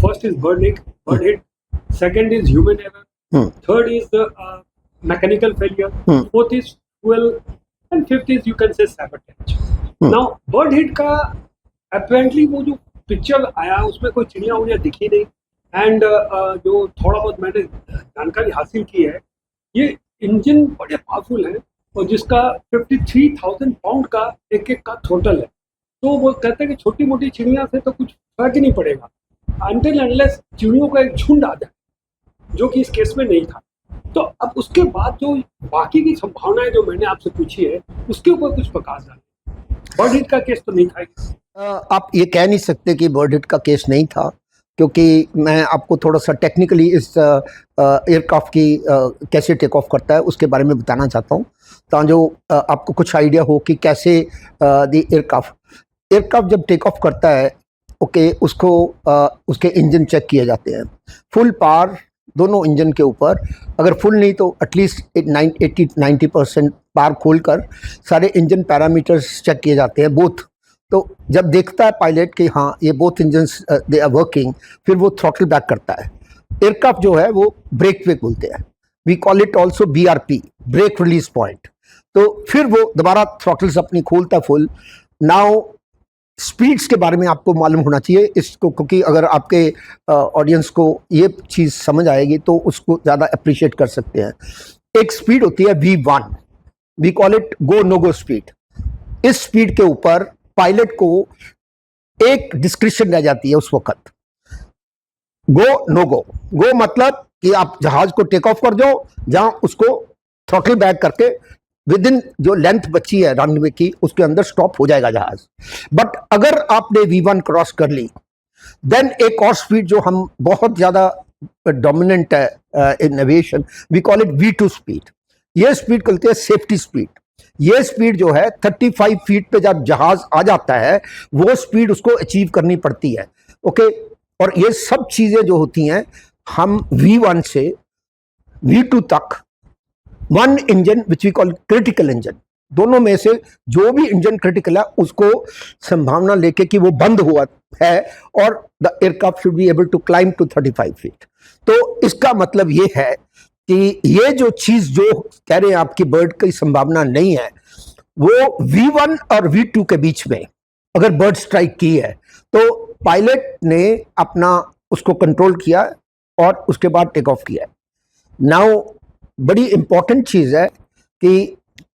first is bird hit, second is human error, third is the mechanical failure, fourth is fuel, and fifth is you can say sabotage. Now bird hit का apparently वो जो picture आया उसमें कोई चिड़िया उड़िया दिखी नहीं, and जो थोड़ा बहुत मैंने जानकारी हासिल की है, ये इंजन बड़े पावरफुल है और जिसका 53,000 पाउंड का एक का थ्रोटल है। तो वो कहते हैं कि छोटी मोटी चिड़िया से तो कुछ फर्क ही नहीं पड़ेगा अनटिल अनलेस चिड़ियों का एक झुंड आ जाए, जो कि इस केस में नहीं था। तो अब उसके बाद जो बाकी की संभावनाएं जो मैंने आपसे पूछी है उसके ऊपर कुछ प्रकाश डालें। बर्ड हिट का केस तो नहीं था। आप ये कह नहीं सकते कि बर्ड हिट का केस नहीं था, क्योंकि मैं आपको थोड़ा सा टेक्निकली इस एयरक्राफ्ट की कैसे टेक ऑफ करता है उसके बारे में बताना चाहता हूँ, ताकि जो आपको कुछ आइडिया हो कि कैसे एयरक्राफ्ट जब टेक ऑफ करता है, ओके, उसको उसके इंजन चेक किए जाते हैं। फुल पावर दोनों इंजन के ऊपर, अगर फुल नहीं तो एटलीस्ट 80-90% पावर खोलकर सारे इंजन पैरामीटर्स चेक किए जाते हैं, बोथ। तो जब देखता है पायलट कि हाँ ये both engines they are working, फिर वो थ्रॉटल बैक करता है। एयरक्राफ्ट जो है वो ब्रेक पे बोलते हैं, we call it also BRP, brake release point. तो फिर वो दोबारा थ्रॉटल्स अपनी खोलता फुल। नाउ स्पीड्स के बारे में आपको मालूम होना चाहिए इसको, क्योंकि अगर आपके ऑडियंस को ये चीज़ समझ आएगी तो उसको ज़्यादा अप्रिशिएट कर सकते हैं। एक स्पीड होती है V1, we call it go no go speed. इस स्पीड के ऊपर पायलट को एक डिस्क्रिप्शन रह जाती है उस वक्त, गो नो गो। गो मतलब कि आप जहाज को टेक ऑफ कर दो, जहां उसको थ्रॉटल बैक करके विद इन जो लेंथ बची है रनवे की उसके अंदर स्टॉप हो जाएगा जहाज। बट अगर आपने V1 क्रॉस कर ली, देन एक और स्पीड जो हम बहुत ज्यादा डोमिनेंट है in aviation, we call it V2 speed. ये स्पीड कहते हैं सेफ्टी स्पीड। ये स्पीड जो है 35 फीट पे जब जहाज आ जाता है वो स्पीड उसको अचीव करनी पड़ती है, ओके। और ये सब चीजें जो होती हैं, हम V1 से V2 तक one engine which we call critical engine, दोनों में से जो भी इंजन क्रिटिकल है उसको संभावना लेके कि वो बंद हुआ है और the aircraft should be able to climb to 35 feet. तो इसका मतलब ये है कि ये जो चीज जो कह रहे हैं आपकी बर्ड की संभावना नहीं है, वो V1 और V2 के बीच में अगर बर्ड स्ट्राइक की है तो पायलट ने अपना उसको कंट्रोल किया और उसके बाद टेक ऑफ किया। नाउ बड़ी इंपॉर्टेंट चीज है कि